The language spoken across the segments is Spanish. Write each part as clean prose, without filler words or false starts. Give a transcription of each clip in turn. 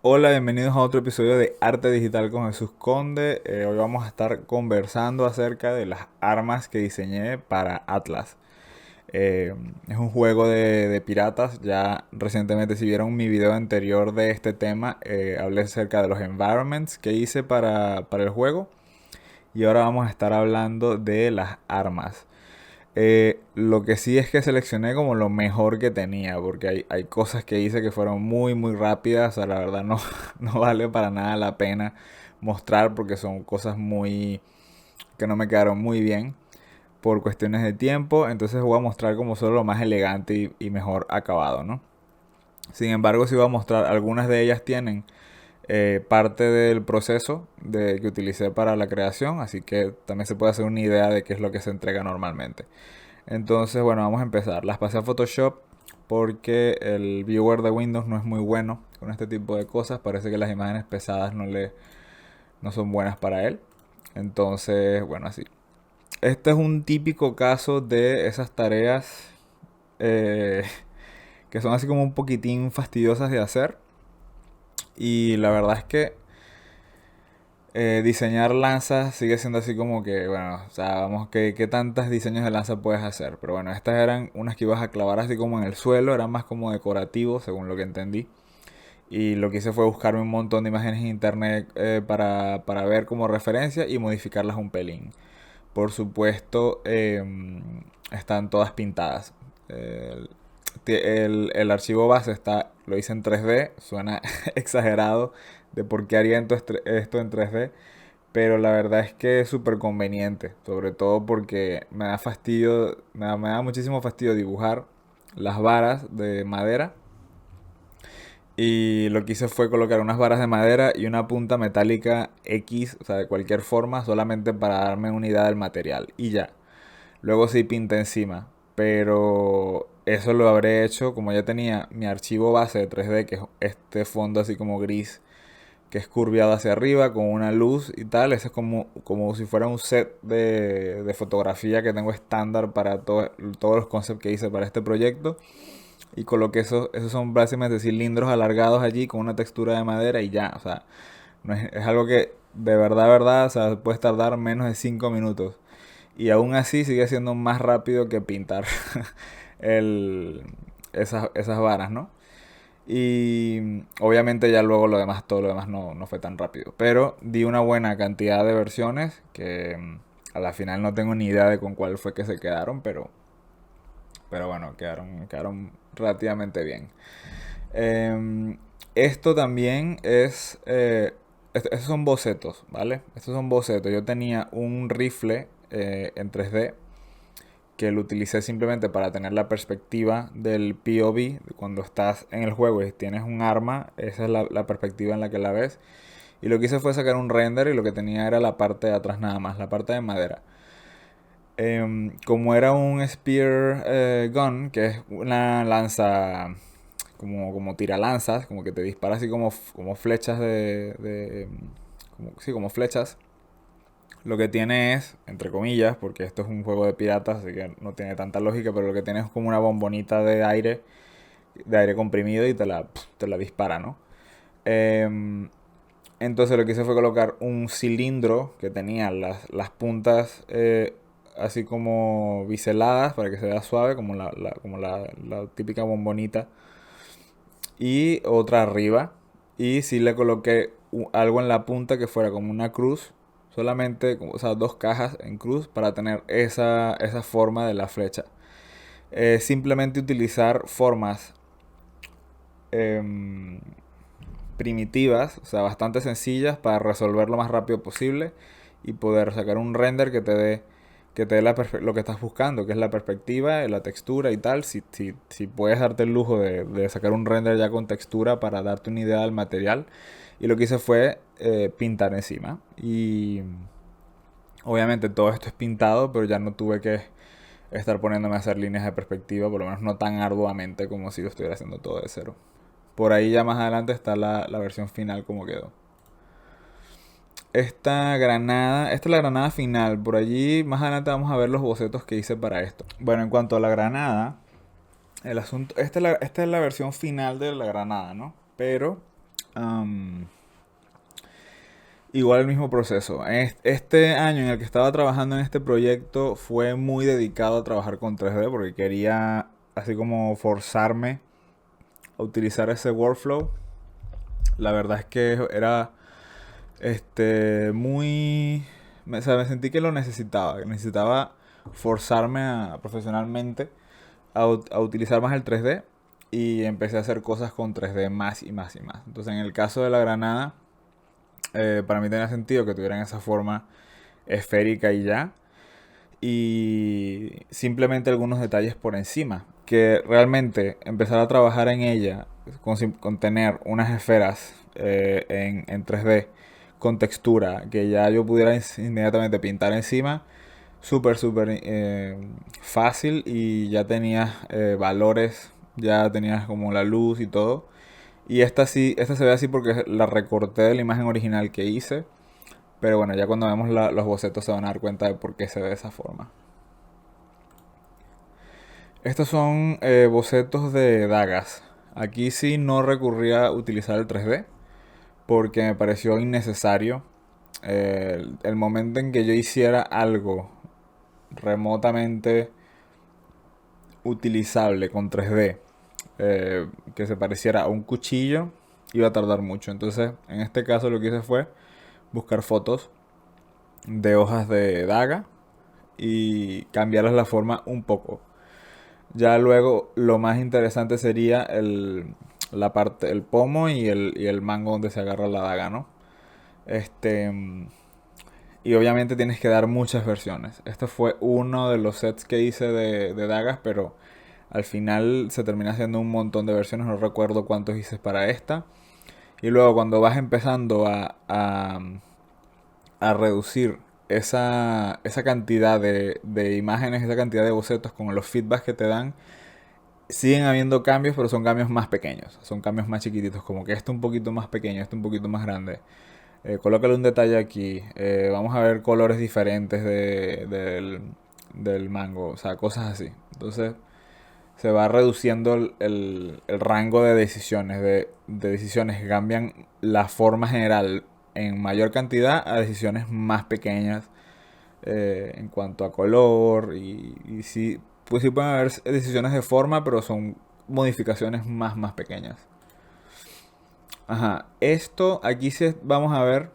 Hola, bienvenidos a otro episodio de Arte Digital con Jesús Conde. Hoy vamos a estar conversando acerca de las armas que diseñé para Atlas. Eh, es un juego de piratas. Ya recientemente, si vieron mi video anterior de este tema, hablé acerca de los environments que hice para el juego. Y ahora vamos a estar hablando de las armas. Lo que sí es que seleccioné como lo mejor que tenía, porque hay cosas que hice que fueron muy rápidas, o sea, la verdad no, no vale para nada la pena mostrar porque son cosas muy que no me quedaron muy bien por cuestiones de tiempo, entonces voy a mostrar como solo lo más elegante y mejor acabado, ¿no? Sin embargo, sí voy a mostrar, algunas de ellas tienen parte del proceso que utilicé para la creación, así que también se puede hacer una idea de qué es lo que se entrega normalmente. Entonces, bueno, vamos a empezar. Las pasé a Photoshop porque el viewer de Windows no es muy bueno con este tipo de cosas. Parece que las imágenes pesadas no son buenas para él. Entonces, bueno, así. Este es un típico caso de esas tareas eh, que son así como un poquitín fastidiosas de hacer. Y la verdad es que diseñar lanzas sigue siendo así como que, bueno, o sea, vamos, ¿qué tantos diseños de lanza puedes hacer? Pero bueno, estas eran unas que ibas a clavar así como en el suelo, eran más como decorativos, según lo que entendí. Y lo que hice fue buscarme un montón de imágenes en internet para ver como referencia y modificarlas un pelín. Por supuesto, están todas pintadas. El, el archivo base lo hice en 3D, suena exagerado de por qué haría esto en 3D, pero la verdad es que es súper conveniente, sobre todo porque me da fastidio, me da muchísimo fastidio dibujar las varas de madera. Y lo que hice fue colocar unas varas de madera y una punta metálica X, o sea, de cualquier forma, solamente para darme una idea del material. Y ya. Luego sí pinté encima. Pero eso lo habré hecho como ya tenía mi archivo base de 3D, que es este fondo así como gris que es curviado hacia arriba con una luz y tal. Ese es como si fuera un set de fotografía que tengo estándar para todos los conceptos que hice para este proyecto. Y coloqué esos son básicamente cilindros alargados allí con una textura de madera y ya. O sea, no es algo que de verdad, o sea, puedes tardar menos de 5 minutos. Y aún así sigue siendo más rápido que pintar el, esas varas, ¿no? Y obviamente ya luego todo lo demás no fue tan rápido. Pero di una buena cantidad de versiones que a la final no tengo ni idea de con cuál fue que se quedaron, pero bueno, quedaron relativamente bien. Esto también estos son bocetos, ¿vale? Estos son bocetos. Yo tenía un rifle en 3D que lo utilicé simplemente para tener la perspectiva del POV. Cuando estás en el juego y tienes un arma, esa es la perspectiva en la que la ves. Y lo que hice fue sacar un render y lo que tenía era la parte de atrás nada más, la parte de madera. Como era un spear gun, que es una lanza como tiralanzas, como que te dispara así como flechas sí, como flechas. Lo que tiene es, entre comillas, porque esto es un juego de piratas, así que no tiene tanta lógica, pero lo que tiene es como una bombonita de aire comprimido y te la dispara, ¿no? Em, entonces lo que hice fue colocar un cilindro que tenía las puntas así como biseladas para que se vea suave, como la típica bombonita. Y otra arriba. Y sí le coloqué algo en la punta que fuera como una cruz. Solamente, o sea, dos cajas en cruz para tener esa forma de la flecha. Simplemente utilizar formas em, primitivas, o sea, bastante sencillas para resolver lo más rápido posible y poder sacar un render que te dé lo que estás buscando, que es la perspectiva, la textura y tal. Si puedes darte el lujo de sacar un render ya con textura para darte una idea del material. Y lo que hice fue pintar encima. Y obviamente todo esto es pintado, pero ya no tuve que estar poniéndome a hacer líneas de perspectiva, por lo menos no tan arduamente como si lo estuviera haciendo todo de cero. Por ahí ya más adelante está la versión final como quedó. Esta es la granada final. Por allí más adelante vamos a ver los bocetos que hice para esto. Bueno, en cuanto a la granada, el asunto, esta es la versión final de la granada, ¿no? Pero am, igual el mismo proceso. Este año en el que estaba trabajando en este proyecto fue muy dedicado a trabajar con 3D porque quería así como forzarme a utilizar ese workflow. La verdad es que era muy... O sea, me sentí que lo necesitaba. Que necesitaba forzarme profesionalmente a utilizar más el 3D. Y empecé a hacer cosas con 3D más y más y más. Entonces en el caso de la granada, para mí tenía sentido que tuvieran esa forma esférica y ya. Y simplemente algunos detalles por encima. Que realmente empezar a trabajar en ella con tener unas esferas en 3D con textura que ya yo pudiera inmediatamente pintar encima, súper, súper fácil y ya tenías valores, ya tenías como la luz y todo. Y esta sí, esta se ve así porque la recorté de la imagen original que hice. Pero bueno, ya cuando vemos los bocetos se van a dar cuenta de por qué se ve de esa forma. Estos son bocetos de dagas. Aquí sí no recurrí a utilizar el 3D porque me pareció innecesario. El momento en que yo hiciera algo remotamente utilizable con 3D, que se pareciera a un cuchillo, iba a tardar mucho. Entonces, en este caso lo que hice fue buscar fotos de hojas de daga y cambiarles la forma un poco. Ya luego lo más interesante sería la parte, el pomo y el mango donde se agarra la daga, ¿no? Este, y obviamente tienes que dar muchas versiones. Este fue uno de los sets que hice de dagas, pero al final se termina haciendo un montón de versiones, no recuerdo cuántos hice para esta. Y luego cuando vas empezando a reducir esa cantidad de imágenes, esa cantidad de bocetos con los feedbacks que te dan, siguen habiendo cambios, pero son cambios más pequeños, son cambios más chiquititos, como que este un poquito más pequeño, este un poquito más grande. Colócale un detalle aquí, vamos a ver colores diferentes del mango, o sea, cosas así. Entonces se va reduciendo el rango de decisiones, de decisiones que cambian la forma general en mayor cantidad a decisiones más pequeñas en cuanto a color y sí, pues sí pueden haber decisiones de forma, pero son modificaciones más pequeñas. Ajá, esto aquí sí vamos a ver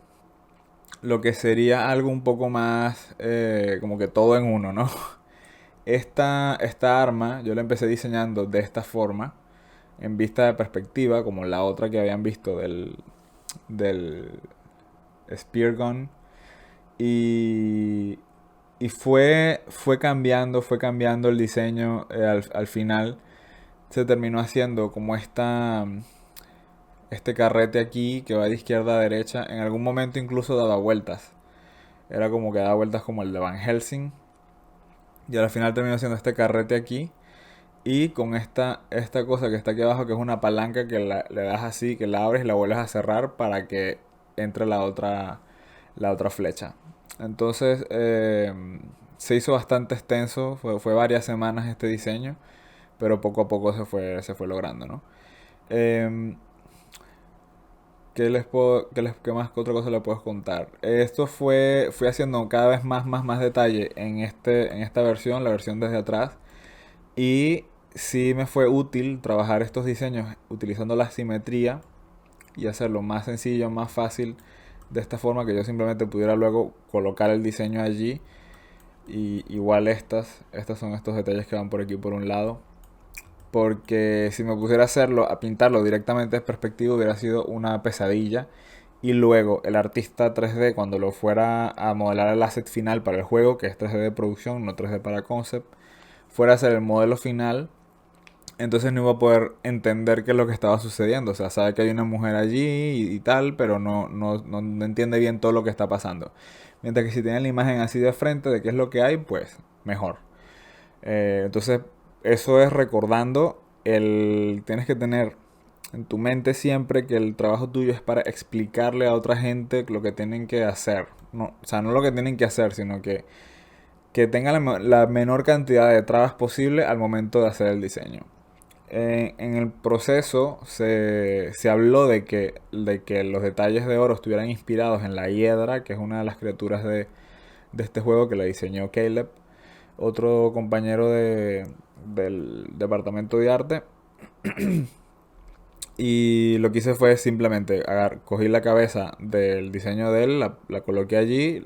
lo que sería algo un poco más como que todo en uno, ¿no? Esta arma yo la empecé diseñando de esta forma, en vista de perspectiva, como la otra que habían visto del Spear Gun. Y, y fue cambiando el diseño al final. Se terminó haciendo como este carrete aquí que va de izquierda a derecha. En algún momento incluso daba vueltas. Era como que daba vueltas como el de Van Helsing. Y al final terminó haciendo este carrete aquí. Y con esta cosa que está aquí abajo, que es una palanca que le das así, que la abres y la vuelves a cerrar para que entre la otra flecha. Entonces se hizo bastante extenso, fue varias semanas este diseño, pero poco a poco se fue logrando, ¿no? Eh, ¿qué más, qué otra cosa le puedo contar? Esto fui haciendo cada vez más detalle en esta versión, la versión desde atrás. Y sí me fue útil trabajar estos diseños utilizando la simetría y hacerlo más sencillo, más fácil, de esta forma que yo simplemente pudiera luego colocar el diseño allí. Y igual estas son estos detalles que van por aquí por un lado. Porque si me pusiera a hacerlo, a pintarlo directamente de perspectiva, hubiera sido una pesadilla. Y luego el artista 3D, cuando lo fuera a modelar el asset final para el juego, que es 3D de producción, no 3D para concept, fuera a hacer el modelo final, entonces no iba a poder entender qué es lo que estaba sucediendo. O sea, sabe que hay una mujer allí y tal, pero no entiende bien todo lo que está pasando. Mientras que si tiene la imagen así de frente de qué es lo que hay, pues mejor. Entonces, eso es recordando tienes que tener en tu mente siempre que el trabajo tuyo es para explicarle a otra gente lo que tienen que hacer. No, o sea, no lo que tienen que hacer, sino que tenga la menor cantidad de trabas posible al momento de hacer el diseño. En el proceso se habló de que los detalles de oro estuvieran inspirados en la hiedra, que es una de las criaturas de este juego que la diseñó Caleb, otro compañero del departamento de arte. Y lo que hice fue simplemente cogí la cabeza del diseño de él, la coloqué allí,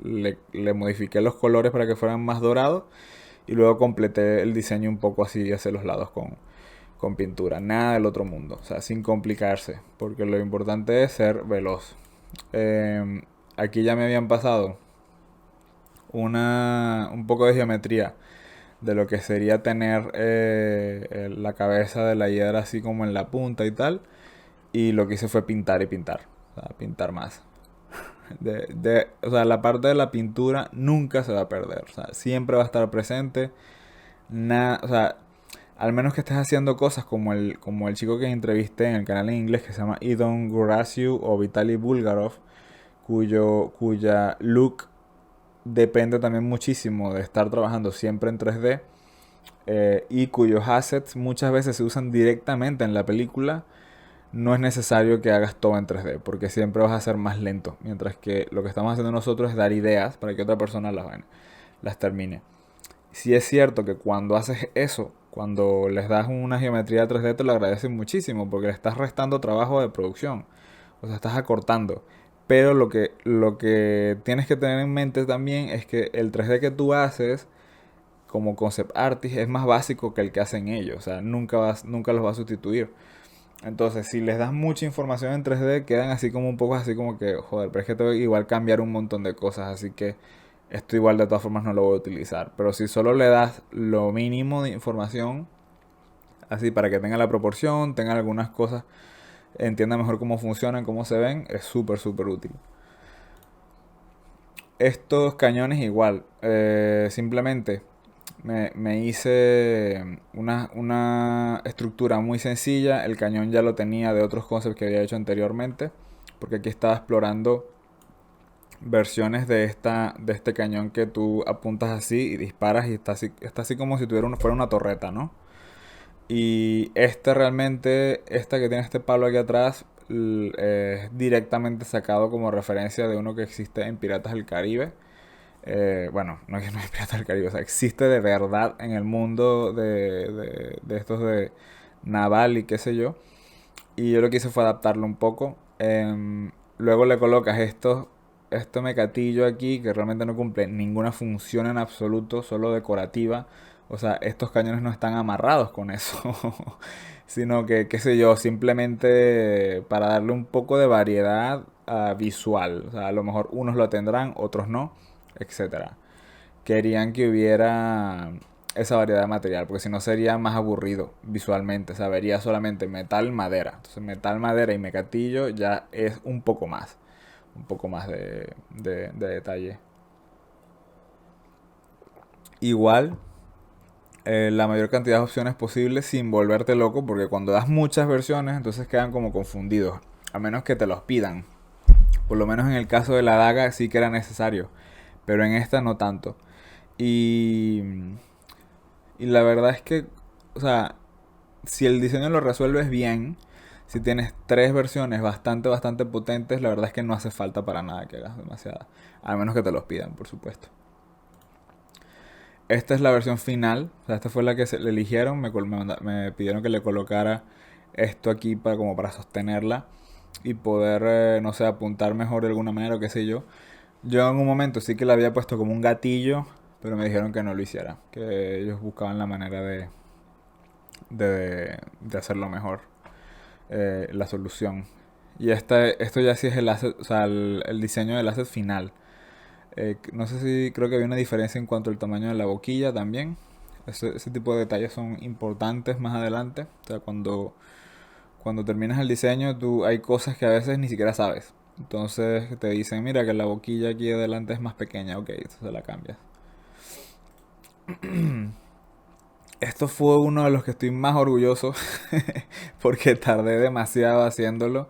le modifiqué los colores para que fueran más dorados y luego completé el diseño un poco así hacia los lados con pintura. Nada del otro mundo, o sea, sin complicarse, porque lo importante es ser veloz. Aquí ya me habían pasado un poco de geometría de lo que sería tener la cabeza de la hiedra así como en la punta y tal. Y lo que hice fue pintar y pintar. O sea, pintar más. O sea, la parte de la pintura nunca se va a perder. O sea, siempre va a estar presente. Nada, o sea, al menos que estés haciendo cosas como el chico que entrevisté en el canal en inglés que se llama Idon Gurasiu o Vitaly Bulgarov, cuya look depende también muchísimo de estar trabajando siempre en 3D, y cuyos assets muchas veces se usan directamente en la película. No es necesario que hagas todo en 3D, porque siempre vas a ser más lento. Mientras que lo que estamos haciendo nosotros es dar ideas para que otra persona las termine. Si es cierto que cuando haces eso, cuando les das una geometría 3D, te lo agradecen muchísimo, porque le estás restando trabajo de producción. O sea, estás acortando. Pero lo que tienes que tener en mente también es que el 3D que tú haces como concept artist es más básico que el que hacen ellos. O sea, nunca los va a sustituir. Entonces, si les das mucha información en 3D, quedan así como un poco así como que, joder, pero es que tengo que igual cambiar un montón de cosas, así que esto igual de todas formas no lo voy a utilizar. Pero si solo le das lo mínimo de información, así para que tenga la proporción, tenga algunas cosas, entienda mejor cómo funcionan, cómo se ven, es súper, súper útil. Estos cañones igual, simplemente me hice una estructura muy sencilla. El cañón ya lo tenía de otros concepts que había hecho anteriormente, porque aquí estaba explorando versiones de este cañón que tú apuntas así y disparas y está así como si fuera una torreta, ¿no? Y esta que tiene este palo aquí atrás, es directamente sacado como referencia de uno que existe en Piratas del Caribe. Bueno, no es que no es Piratas del Caribe, o sea, existe de verdad en el mundo de estos de naval y qué sé yo. Y yo lo que hice fue adaptarlo un poco. Luego le colocas este mecatillo aquí que realmente no cumple ninguna función en absoluto, solo decorativa. O sea, estos cañones no están amarrados con eso, sino que, qué sé yo, simplemente para darle un poco de variedad visual. O sea, a lo mejor unos lo tendrán, otros no, etcétera. Querían que hubiera esa variedad de material, porque si no sería más aburrido visualmente. O sea, vería solamente metal, madera. Entonces, metal, madera y mecatillo ya es un poco más de detalle. Igual, la mayor cantidad de opciones posibles sin volverte loco, porque cuando das muchas versiones, entonces quedan como confundidos, a menos que te los pidan. Por lo menos en el caso de la daga sí que era necesario, pero en esta no tanto. Y, y la verdad es que, o sea, si el diseño lo resuelves bien, si tienes tres versiones bastante potentes, la verdad es que no hace falta para nada que hagas demasiada. A menos que te los pidan, por supuesto. Esta es la versión final. O sea, esta fue la que le eligieron. Me pidieron que le colocara esto aquí como para sostenerla y poder, no sé, apuntar mejor de alguna manera o qué sé yo. Yo en un momento sí que le había puesto como un gatillo, pero me dijeron que no lo hiciera. Que ellos buscaban la manera de hacerlo mejor, la solución. Y esto ya sí es el asset, o sea, el diseño del asset final. No sé si creo que había una diferencia en cuanto al tamaño de la boquilla también. Ese tipo de detalles son importantes más adelante. O sea, cuando terminas el diseño, hay cosas que a veces ni siquiera sabes. Entonces te dicen, mira que la boquilla aquí adelante es más pequeña, ok, entonces la cambias. Esto fue uno de los que estoy más orgulloso porque tardé demasiado haciéndolo.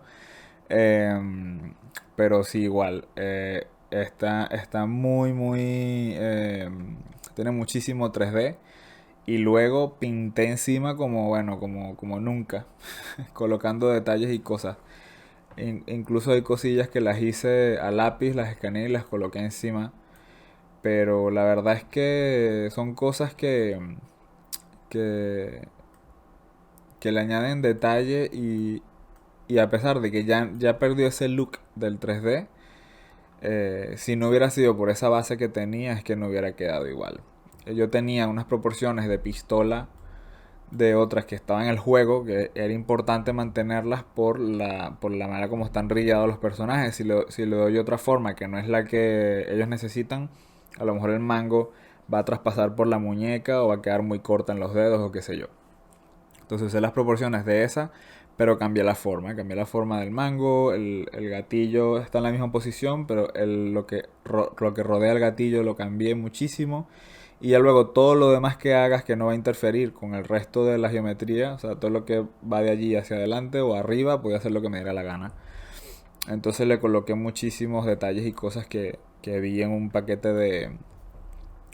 Pero sí, igual. Está muy, muy. Tiene muchísimo 3D. Y luego pinté encima como, bueno, como nunca, colocando detalles y cosas. Incluso hay cosillas que las hice a lápiz, las escaneé y las coloqué encima. Pero la verdad es que son cosas que, que le añaden detalle y a pesar de que ya perdió ese look del 3D, si no hubiera sido por esa base que tenía, es que no hubiera quedado igual. Yo tenía unas proporciones de pistola de otras que estaban en el juego, que era importante mantenerlas por la manera como están rillados los personajes. Si le doy otra forma que no es la que ellos necesitan, a lo mejor el mango va a traspasar por la muñeca o va a quedar muy corta en los dedos o qué sé yo. Entonces usé las proporciones de esa, pero cambié la forma del mango, el gatillo está en la misma posición, pero lo que rodea el gatillo lo cambié muchísimo. Y ya luego todo lo demás que hagas que no va a interferir con el resto de la geometría, o sea, todo lo que va de allí hacia adelante o arriba, voy a hacer lo que me diera la gana. Entonces le coloqué muchísimos detalles y cosas que vi en un paquete de...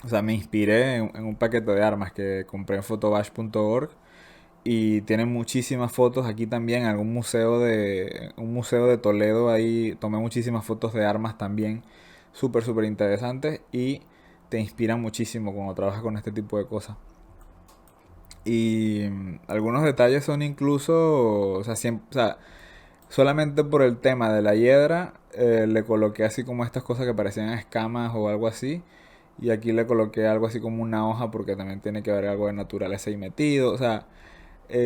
O sea, me inspiré en un paquete de armas que compré en photobash.org y tienen muchísimas fotos aquí también, en un museo de Toledo, ahí tomé muchísimas fotos de armas también, súper, súper interesantes y te inspiran muchísimo cuando trabajas con este tipo de cosas. Y algunos detalles son incluso, o sea, solamente por el tema de la hiedra, le coloqué así como estas cosas que parecían escamas o algo así. Y aquí le coloqué algo así como una hoja porque también tiene que haber algo de naturaleza ahí metido. O sea,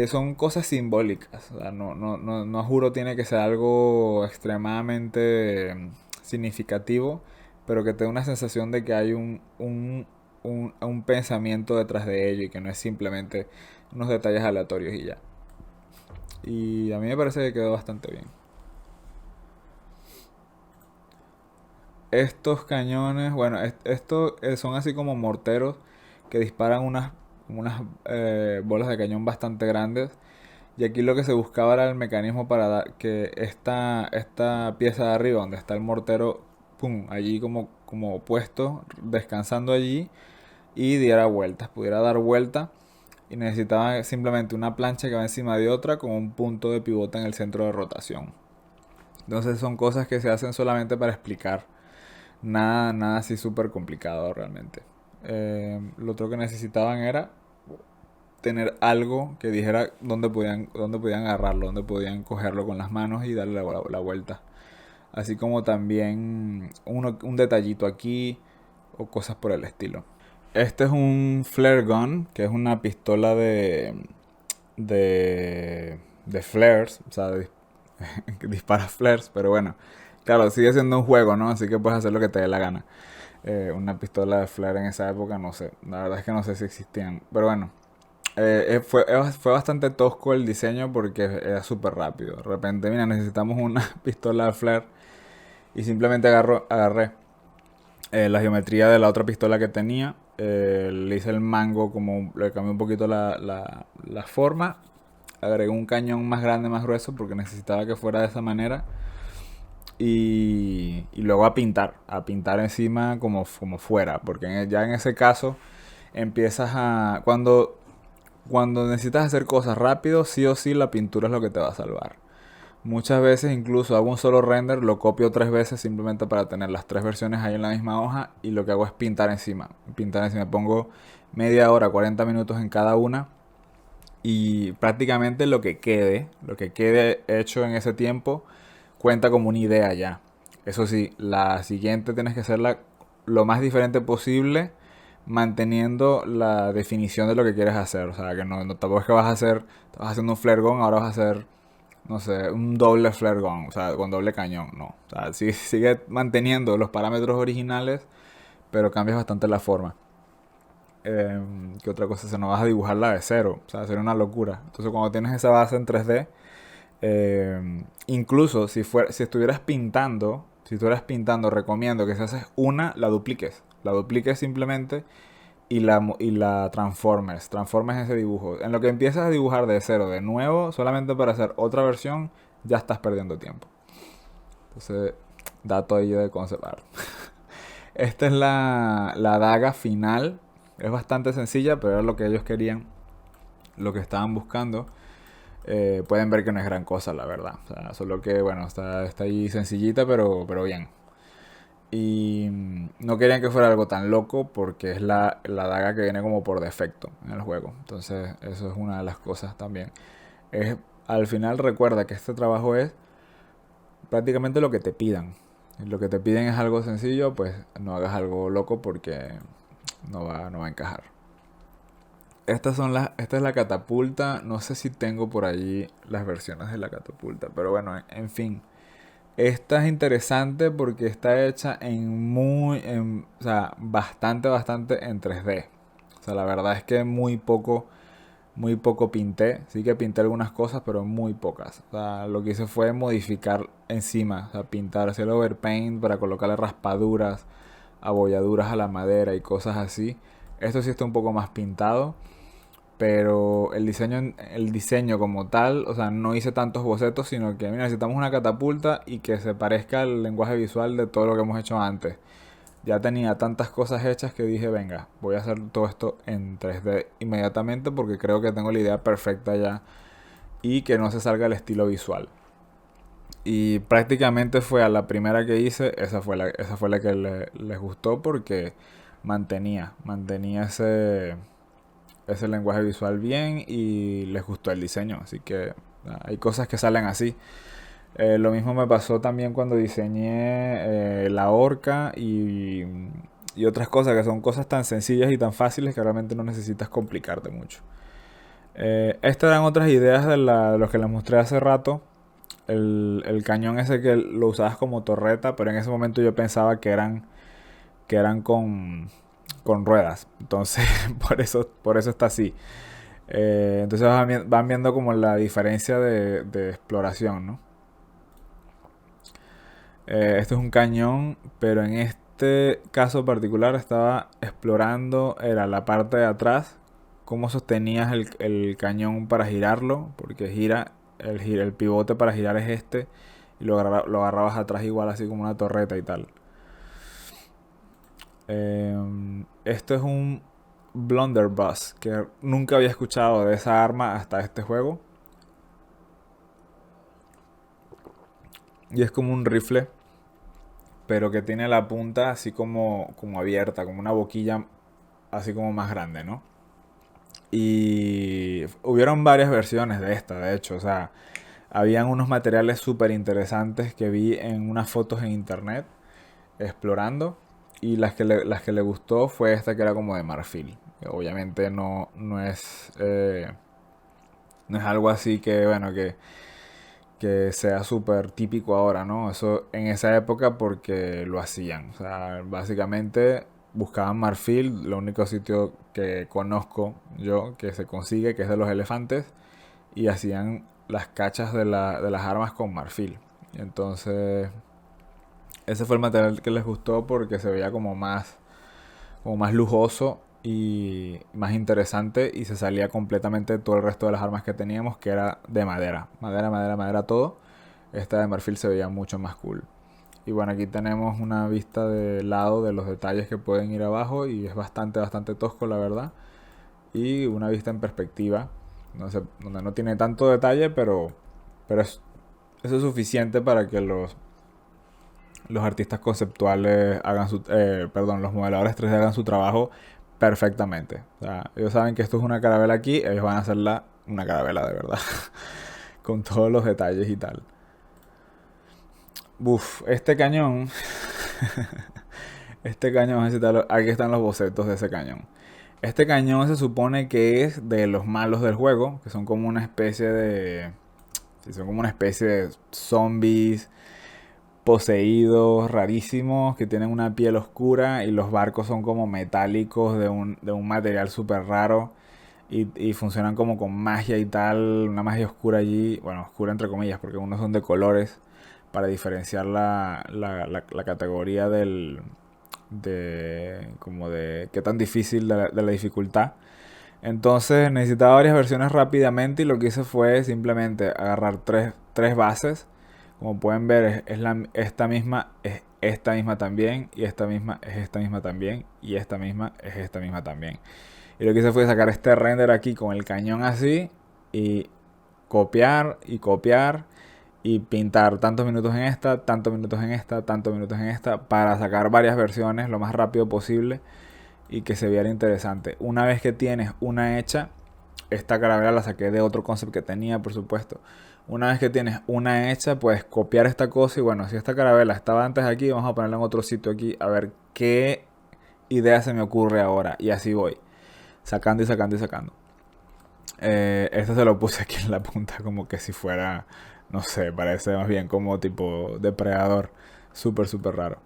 son cosas simbólicas. O sea, no juro tiene que ser algo extremadamente significativo, pero que te dé una sensación de que hay un pensamiento detrás de ello y que no es simplemente unos detalles aleatorios y ya. Y a mí me parece que quedó bastante bien. Estos cañones, bueno, estos son así como morteros que disparan unas bolas de cañón bastante grandes. Y aquí lo que se buscaba era el mecanismo para que esta pieza de arriba, donde está el mortero, pum, allí como puesto, descansando allí, y diera vueltas, pudiera dar vuelta. Y necesitaba simplemente una plancha que va encima de otra con un punto de pivote en el centro de rotación. Entonces son cosas que se hacen solamente para explicar. Nada así súper complicado realmente. Lo otro que necesitaban era tener algo que dijera dónde podían agarrarlo, dónde podían cogerlo con las manos y darle la vuelta. Así como también un detallito aquí o cosas por el estilo. Este es un flare gun, que es una pistola de flares, o sea, que dispara flares, pero bueno, claro, sigue siendo un juego, ¿no? Así que puedes hacer lo que te dé la gana. Una pistola de flare en esa época, no sé, la verdad es que no sé si existían, pero bueno, fue bastante tosco el diseño porque era súper rápido. De repente, mira, necesitamos una pistola de flare y simplemente agarré la geometría de la otra pistola que tenía. Le hice el mango, como le cambié un poquito la forma. Agregué un cañón más grande, más grueso, porque necesitaba que fuera de esa manera. Y luego a pintar encima como fuera, porque ya en ese caso empiezas a... Cuando necesitas hacer cosas rápido, sí o sí la pintura es lo que te va a salvar. Muchas veces incluso hago un solo render, lo copio 3 veces simplemente para tener las 3 versiones ahí en la misma hoja y lo que hago es pintar encima. Pintar encima, pongo media hora, 40 minutos en cada una y prácticamente lo que quede hecho en ese tiempo cuenta como una idea ya. Eso sí, la siguiente tienes que hacerla lo más diferente posible manteniendo la definición de lo que quieres hacer. O sea, que no tampoco es que vas haciendo un flare gun, ahora vas a hacer no sé, un doble flare gun, o sea, con doble cañón, no. O sea, sigue manteniendo los parámetros originales, pero cambias bastante la forma. ¿Qué otra cosa? Se nos vas a dibujarla de cero, o sea, sería una locura. Entonces, cuando tienes esa base en 3D, incluso si estuvieras pintando, si estuvieras pintando, recomiendo que si haces una, la dupliques. La dupliques simplemente y la transformes ese dibujo. En lo que empiezas a dibujar de cero de nuevo, solamente para hacer otra versión, ya estás perdiendo tiempo. Entonces, dato ahí de conservar. Esta es la daga final Es bastante sencilla, pero era lo que ellos querían, lo que estaban buscando. Pueden ver que no es gran cosa, la verdad. O sea, solo que, bueno, está ahí sencillita, pero bien. Y no querían que fuera algo tan loco porque es la daga que viene como por defecto en el juego. Entonces, eso es una de las cosas también. Es, al final recuerda que este trabajo es prácticamente lo que te pidan. Y lo que te piden es algo sencillo, pues no hagas algo loco porque no va a encajar. Esta es la catapulta. No sé si tengo por allí las versiones de la catapulta. Pero bueno, en fin. Esta es interesante porque está hecha o sea, bastante en 3D. O sea, la verdad es que muy poco pinté. Sí que pinté algunas cosas, pero muy pocas. O sea, lo que hice fue modificar encima. O sea, pintar, hacer overpaint para colocarle raspaduras, abolladuras a la madera y cosas así. Esto sí está un poco más pintado. Pero el diseño como tal, o sea, no hice tantos bocetos, sino que mira, necesitamos una catapulta y que se parezca al lenguaje visual de todo lo que hemos hecho antes. Ya tenía tantas cosas hechas que dije, venga, voy a hacer todo esto en 3D inmediatamente porque creo que tengo la idea perfecta ya y que no se salga el estilo visual. Y prácticamente fue a la primera que hice, esa fue la que les gustó porque mantenía ese lenguaje visual bien y les gustó el diseño. Así que hay cosas que salen así. Lo mismo me pasó también cuando diseñé la horca y otras cosas que son cosas tan sencillas y tan fáciles que realmente no necesitas complicarte mucho. Estas eran otras ideas de los que les mostré hace rato. El cañón ese que lo usabas como torreta, pero en ese momento yo pensaba que eran con ruedas. Entonces, por eso está así. Entonces van viendo como la diferencia de exploración, ¿no? Este es un cañón, pero en este caso particular estaba explorando, era la parte de atrás, cómo sostenías el cañón para girarlo, porque el pivote para girar es este, y lo agarrabas atrás igual así como una torreta y tal. Esto es un blunderbuss, que nunca había escuchado de esa arma hasta este juego. Y es como un rifle, pero que tiene la punta así como abierta, como una boquilla así como más grande, ¿no? Y hubieron varias versiones de esta, de hecho, o sea, habían unos materiales súper interesantes que vi en unas fotos en internet explorando y las que le gustó fue esta que era como de marfil. Obviamente no es algo así que, bueno, que sea súper típico ahora, ¿no? Eso en esa época porque lo hacían. O sea, básicamente buscaban marfil, lo único sitio que conozco yo que se consigue, que es de los elefantes, y hacían las cachas de las armas con marfil. Y entonces, ese fue el material que les gustó porque se veía como más lujoso y más interesante y se salía completamente de todo el resto de las armas que teníamos que era de madera. Madera todo. Esta de marfil se veía mucho más cool. Y bueno, aquí tenemos una vista de lado de los detalles que pueden ir abajo y es bastante tosco la verdad. Y una vista en perspectiva, no sé, donde no tiene tanto detalle, pero eso es suficiente para que los artistas conceptuales perdón, los modeladores 3D hagan su trabajo perfectamente. O sea, ellos saben que esto es una carabela aquí, ellos van a hacerla una carabela de verdad, con todos los detalles y tal. Uf, este cañón, aquí están los bocetos de ese cañón. Este cañón se supone que es de los malos del juego, que son como una especie de, sí, son como una especie de zombies poseídos rarísimos que tienen una piel oscura y los barcos son como metálicos de un material súper raro y funcionan como con magia y tal, una magia oscura allí, bueno, oscura entre comillas porque unos son de colores para diferenciar la categoría como de qué tan difícil de la dificultad. Entonces necesitaba varias versiones rápidamente y lo que hice fue simplemente agarrar tres bases. Como pueden ver, esta misma es esta misma también, y esta misma es esta misma también, y esta misma es esta misma también. Y lo que hice fue sacar este render aquí con el cañón así y copiar y copiar y pintar tantos minutos en esta, tantos minutos en esta, tantos minutos en esta para sacar varias versiones lo más rápido posible y que se viera interesante. Una vez que tienes una hecha, esta carabela la saqué de otro concept que tenía, por supuesto. Una vez que tienes una hecha, puedes copiar esta cosa y bueno, si esta carabela estaba antes aquí, vamos a ponerla en otro sitio aquí a ver qué idea se me ocurre ahora. Y así voy, sacando y sacando y sacando. Este se lo puse aquí en la punta como que si fuera, no sé, parece más bien como tipo depredador. Súper, súper raro.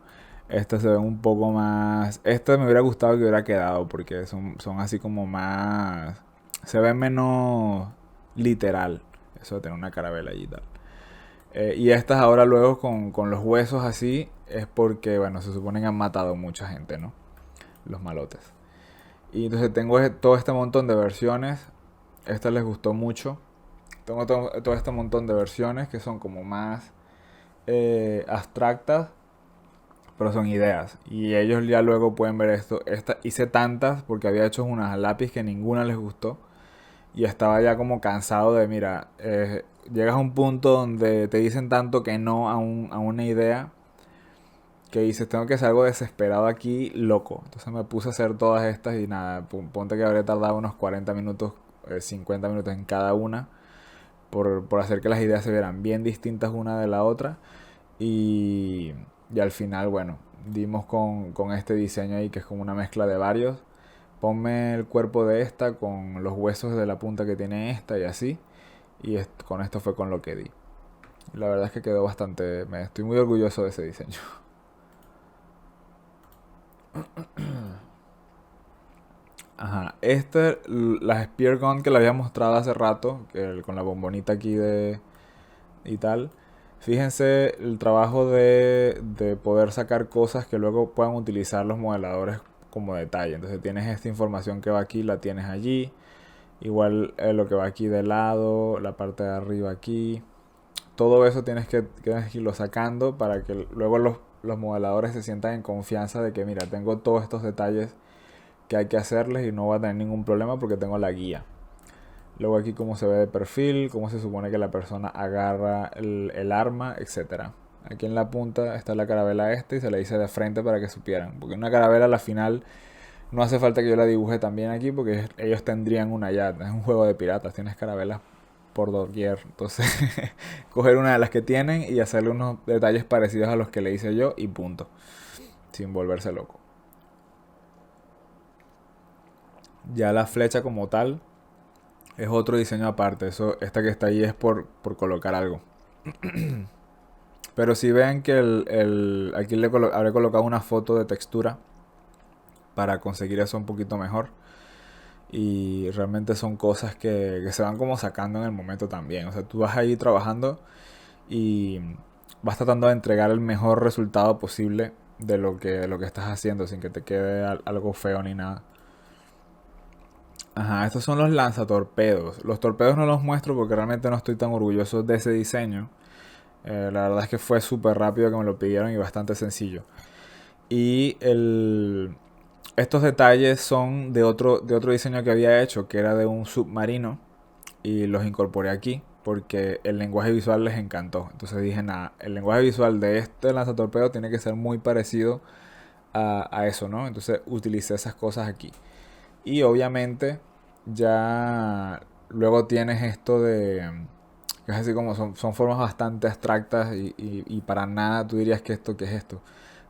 Este se ve un poco más... Este me hubiera gustado que hubiera quedado porque son así como más... Se ve menos literal. Eso de tener una carabela allí y tal. Y estas ahora luego con los huesos así es porque, bueno, se supone que han matado mucha gente, ¿no? Los malotes. Y entonces tengo todo este montón de versiones. Esta les gustó mucho. Tengo todo este montón de versiones que son como más abstractas, pero son ideas. Y ellos ya luego pueden ver esto. Hice tantas porque había hecho unas a lápiz que ninguna les gustó. Y estaba ya como cansado de, mira, llegas a un punto donde te dicen tanto que no a una idea que dices, tengo que hacer algo desesperado aquí, loco. Entonces me puse a hacer todas estas y nada, ponte que habría tardado unos 40 minutos, 50 minutos en cada una, por hacer que las ideas se vieran bien distintas una de la otra. Y, y al final, bueno, dimos con este diseño ahí que es como una mezcla de varios. Ponme el cuerpo de esta con los huesos de la punta que tiene esta y así. Y con esto fue con lo que di. La verdad es que quedó bastante... Me estoy muy orgulloso de ese diseño. Ajá. La Spear Gun que le había mostrado hace rato, con la bombonita aquí y tal. Fíjense el trabajo de poder sacar cosas que luego puedan utilizar los modeladores como detalle. Entonces tienes esta información que va aquí, la tienes allí. Igual lo que va aquí de lado, la parte de arriba aquí. Todo eso tienes que irlo sacando para que luego los modeladores se sientan en confianza de que mira, tengo todos estos detalles que hay que hacerles y no va a tener ningún problema porque tengo la guía. Luego aquí cómo se ve de perfil, cómo se supone que la persona agarra el arma, etcétera. Aquí en la punta está la carabela esta y se la hice de frente para que supieran. Porque una carabela a la final no hace falta que yo la dibuje también aquí porque ellos tendrían una ya. Es un juego de piratas, tienes carabelas por doquier. Entonces, coger una de las que tienen y hacerle unos detalles parecidos a los que le hice yo y punto. Sin volverse loco. Ya la flecha como tal es otro diseño aparte. Esta que está ahí es por colocar algo. Pero si ven que aquí habré colocado una foto de textura para conseguir eso un poquito mejor. Y realmente son cosas que se van como sacando en el momento también. O sea, tú vas ahí trabajando y vas tratando de entregar el mejor resultado posible de lo que estás haciendo sin que te quede algo feo ni nada. Ajá, estos son los lanzatorpedos. Los torpedos no los muestro porque realmente no estoy tan orgulloso de ese diseño. La verdad es que fue súper rápido que me lo pidieron y bastante sencillo. Y estos detalles son de otro diseño que había hecho, que era de un submarino. Y los incorporé aquí porque el lenguaje visual les encantó. Entonces dije, nada, el lenguaje visual de este lanzatorpedo tiene que ser muy parecido a eso, ¿no? Entonces utilicé esas cosas aquí. Y obviamente ya luego tienes esto de... Que es así como son formas bastante abstractas y para nada tú dirías que esto, ¿qué es esto?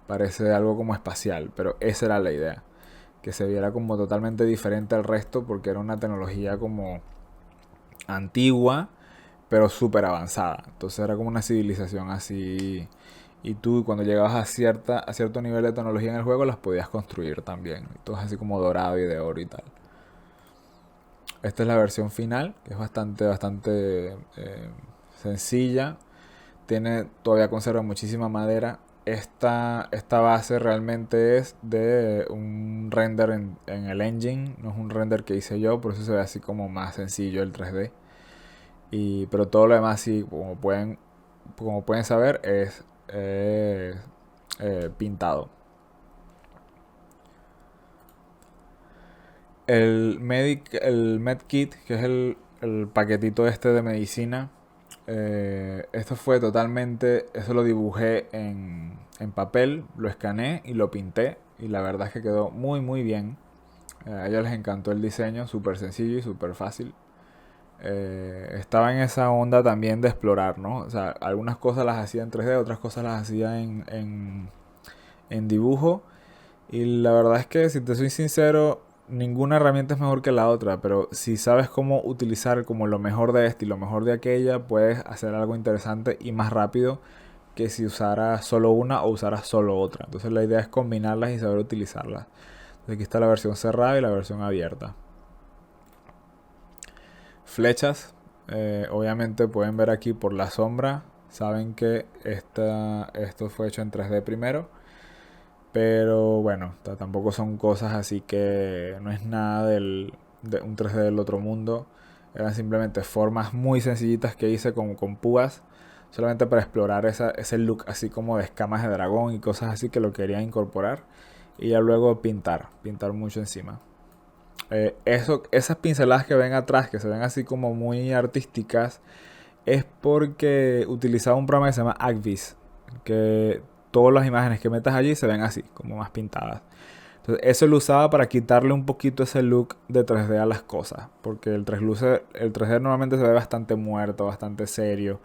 Parece algo como espacial, pero esa era la idea. Que se viera como totalmente diferente al resto porque era una tecnología como antigua, pero súper avanzada. Entonces era como una civilización así. Y tú cuando llegabas a cierto nivel de tecnología en el juego las podías construir también. Todo así como dorado y de oro y tal. Esta es la versión final, que es bastante sencilla. Todavía conserva muchísima madera. Esta base realmente es de un render en el engine, no es un render que hice yo, por eso se ve así como más sencillo el 3D. Pero todo lo demás sí, como pueden saber, es pintado. El medkit, que es el paquetito este de medicina, esto fue totalmente, eso lo dibujé en papel, lo escaneé y lo pinté. Y la verdad es que quedó muy muy bien. A ellos les encantó el diseño, súper sencillo y súper fácil. Estaba en esa onda también de explorar, ¿no? O sea, algunas cosas las hacía en 3D, otras cosas las hacía en dibujo. Y la verdad es que, si te soy sincero, ninguna herramienta es mejor que la otra, pero si sabes cómo utilizar como lo mejor de esta y lo mejor de aquella, puedes hacer algo interesante y más rápido que si usaras solo una o usaras solo otra. Entonces la idea es combinarlas y saber utilizarlas. Entonces aquí está la versión cerrada y la versión abierta. Flechas, obviamente pueden ver aquí por la sombra, saben que esto fue hecho en 3D primero. Pero bueno, tampoco son cosas así, que no es nada de un 3D del otro mundo. Eran simplemente formas muy sencillitas que hice con púas. Solamente para explorar ese look así como de escamas de dragón y cosas así que lo quería incorporar. Y ya luego pintar mucho encima. Esas pinceladas que ven atrás, que se ven así como muy artísticas, es porque utilizaba un programa que se llama Agvis, que todas las imágenes que metas allí se ven así, como más pintadas. Entonces eso lo usaba para quitarle un poquito ese look de 3D a las cosas, porque el 3D normalmente se ve bastante muerto, bastante serio.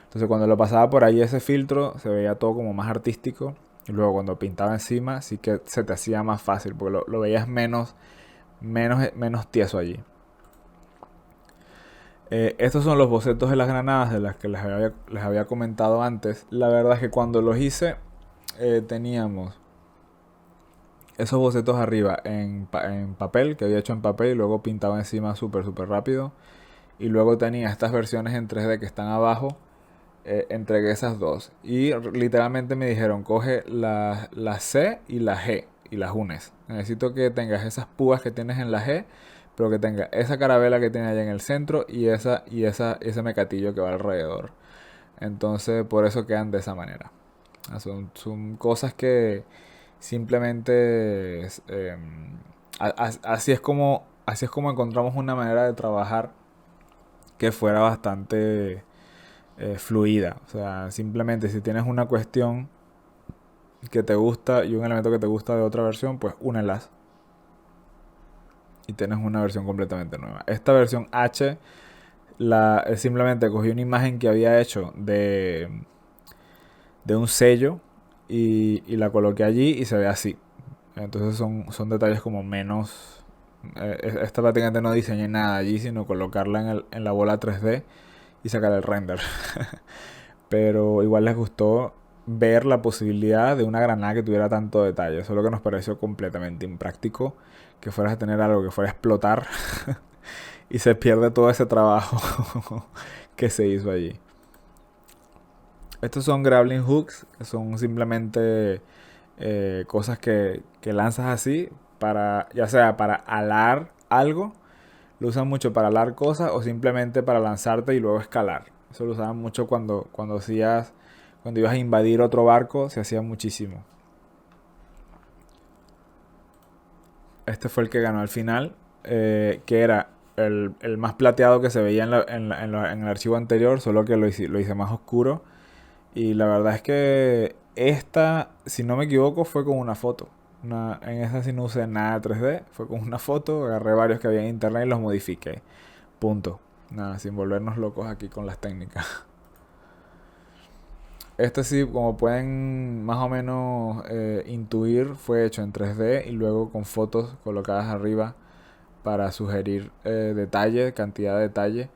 Entonces cuando lo pasaba por ahí ese filtro se veía todo como más artístico. Y luego cuando pintaba encima sí que se te hacía más fácil, porque lo veías menos tieso allí. Estos son los bocetos de las granadas de las que les había comentado antes. La verdad es que cuando los hice, teníamos esos bocetos arriba en papel, que había hecho en papel y luego pintaba encima súper rápido. Y luego tenía estas versiones en 3D que están abajo. Entregué esas dos. Y literalmente me dijeron, coge la C y la G y las unes. Necesito que tengas esas púas que tienes en la G, pero que tenga esa carabela que tiene allá en el centro ese mecatillo que va alrededor. Entonces por eso quedan de esa manera. Son cosas que simplemente así es como encontramos una manera de trabajar que fuera bastante fluida. O sea, simplemente si tienes una cuestión que te gusta y un elemento que te gusta de otra versión, pues únelas y tienes una versión completamente nueva. Esta versión H simplemente cogí una imagen que había hecho de un sello y la coloqué allí y se ve así. Entonces son detalles como menos... esta prácticamente no diseñé nada allí, sino colocarla en la bola 3D y sacar el render. Pero igual les gustó ver la posibilidad de una granada que tuviera tanto detalle. Solo que nos pareció completamente impráctico que fueras a tener algo que fuera a explotar y se pierde todo ese trabajo que se hizo allí. Estos son grappling hooks, que son simplemente cosas que lanzas así para, ya sea para alar algo, lo usan mucho para alar cosas o simplemente para lanzarte y luego escalar. Eso lo usaban mucho cuando ibas a invadir otro barco, se hacía muchísimo. Este fue el que ganó al final, que era el más plateado que se veía en el archivo anterior, solo que lo hice más oscuro. Y la verdad es que esta, si no me equivoco, fue con una foto. En esta sí no usé nada de 3D, fue con una foto, agarré varios que había en internet y los modifiqué. Punto. Nada, sin volvernos locos aquí con las técnicas. Este sí, como pueden más o menos intuir, fue hecho en 3D y luego con fotos colocadas arriba para sugerir detalle, cantidad de detalle.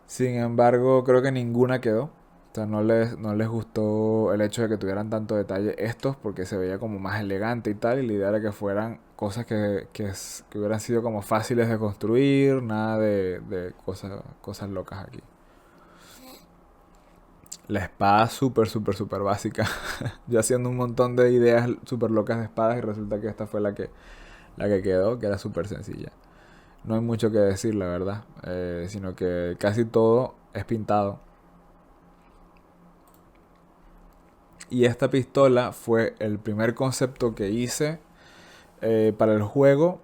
Sin embargo, creo que ninguna quedó. O sea, no les gustó el hecho de que tuvieran tanto detalle estos porque se veía como más elegante y tal. Y la idea era que fueran cosas que hubieran sido como fáciles de construir, nada de cosas locas aquí. La espada súper básica. Yo haciendo un montón de ideas súper locas de espadas y resulta que esta fue la que quedó, que era súper sencilla. No hay mucho que decir, la verdad. Sino que casi todo es pintado. Y esta pistola fue el primer concepto que hice para el juego,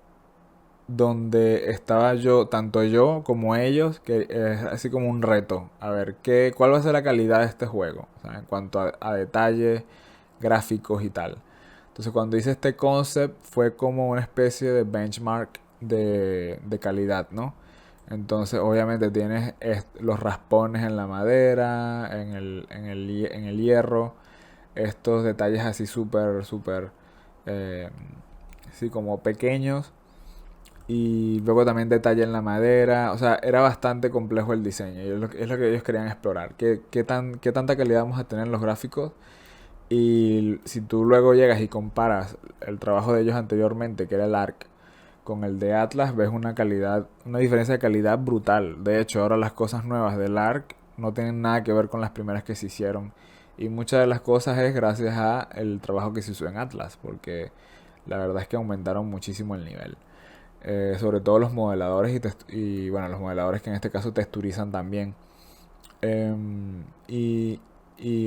donde estaba yo, tanto yo como ellos, que es así como un reto. A ver, ¿cuál va a ser la calidad de este juego? O sea, en cuanto a detalles, gráficos y tal. Entonces cuando hice este concept fue como una especie de benchmark de calidad, ¿no? Entonces obviamente tienes los raspones en la madera, en el hierro, estos detalles así súper, eh, así como pequeños. Y luego también detalle en la madera. O sea, era bastante complejo el diseño. Y es lo que ellos querían explorar. ¿Qué tanta calidad vamos a tener en los gráficos? Y si tú luego llegas y comparas el trabajo de ellos anteriormente, que era el ARC, con el de Atlas, ves una diferencia de calidad brutal. De hecho, ahora las cosas nuevas del ARC no tienen nada que ver con las primeras que se hicieron. Y muchas de las cosas es gracias a el trabajo que se hizo en Atlas, porque la verdad es que aumentaron muchísimo el nivel. Sobre todo los modeladores y bueno, los modeladores que en este caso texturizan también. Em, y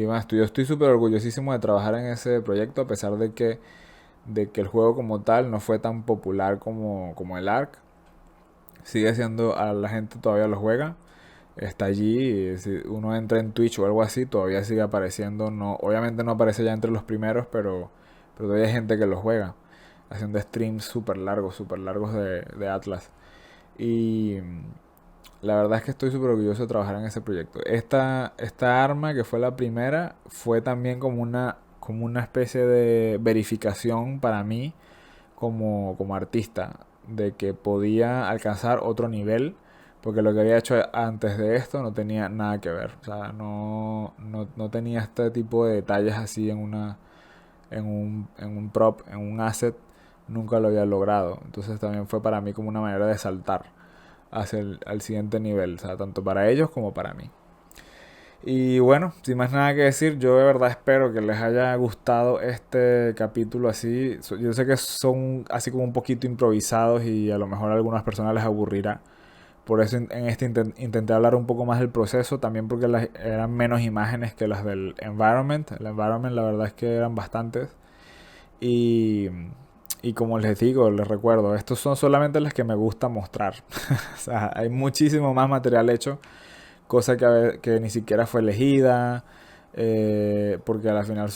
bueno, yo estoy súper orgullosísimo de trabajar en ese proyecto a pesar de que el juego como tal no fue tan popular como el ARC. Sigue siendo, a la gente todavía lo juega. Está allí, si uno entra en Twitch o algo así, todavía sigue apareciendo. No, obviamente no aparece ya entre los primeros, pero todavía hay gente que lo juega. Haciendo streams súper largos de Atlas. Y la verdad es que estoy súper orgulloso de trabajar en ese proyecto. Esta arma, que fue la primera, fue también como una especie de verificación para mí como artista, de que podía alcanzar otro nivel, porque lo que había hecho antes de esto no tenía nada que ver. O sea, no tenía este tipo de detalles así en un prop, en un asset, nunca lo había logrado. Entonces también fue para mí como una manera de saltar hacia al siguiente nivel, o sea, tanto para ellos como para mí. Y bueno, sin más nada que decir, yo de verdad espero que les haya gustado este capítulo así. Yo sé que son así como un poquito improvisados y a lo mejor a algunas personas les aburrirá. Por eso en este intenté hablar un poco más del proceso, también porque eran menos imágenes que las del environment. El environment la verdad es que eran bastantes. Y, y como les digo, les recuerdo, estos son solamente las que me gusta mostrar. O sea, hay muchísimo más material hecho, cosa que ni siquiera fue elegida. Porque al final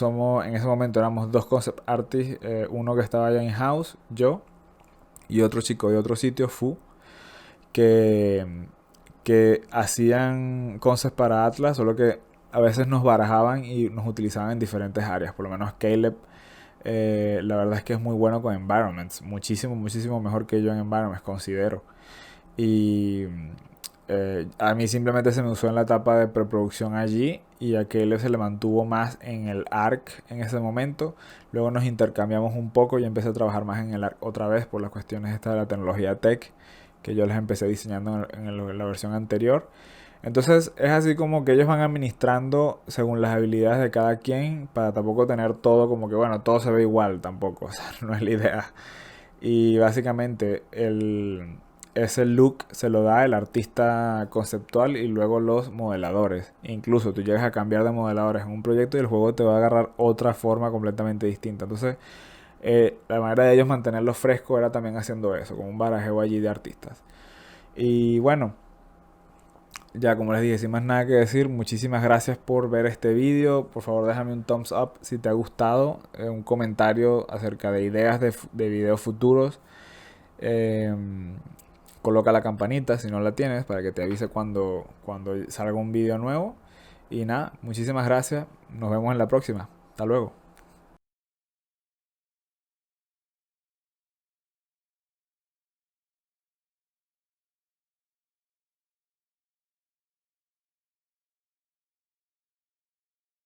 en ese momento éramos dos concept artists, uno que estaba allá in house, yo, y otro chico de otro sitio, Fu, que, que hacían concepts para Atlas, solo que a veces nos barajaban y nos utilizaban en diferentes áreas. Por lo menos Caleb, la verdad es que es muy bueno con environments, muchísimo mejor que yo en environments, considero. Y a mí simplemente se me usó en la etapa de preproducción allí y a Caleb se le mantuvo más en el ARC en ese momento. Luego nos intercambiamos un poco y empecé a trabajar más en el ARC otra vez por las cuestiones esta de la tecnología tech que yo les empecé diseñando en la versión anterior. Entonces es así como que ellos van administrando según las habilidades de cada quien para tampoco tener todo como que bueno, todo se ve igual tampoco, o sea, no es la idea. Y básicamente ese look se lo da el artista conceptual y luego los modeladores. Incluso tú llegas a cambiar de modeladores en un proyecto y el juego te va a agarrar otra forma completamente distinta. Entonces la manera de ellos mantenerlo fresco era también haciendo eso, con un barajeo allí de artistas. Y bueno, ya como les dije, sin más nada que decir, muchísimas gracias por ver este vídeo. Por favor déjame un thumbs up si te ha gustado, un comentario acerca de ideas de videos futuros. Eh, Coloca la campanita si no la tienes para que te avise cuando salga un vídeo nuevo. Y nada, muchísimas gracias. Nos vemos en la próxima. Hasta luego.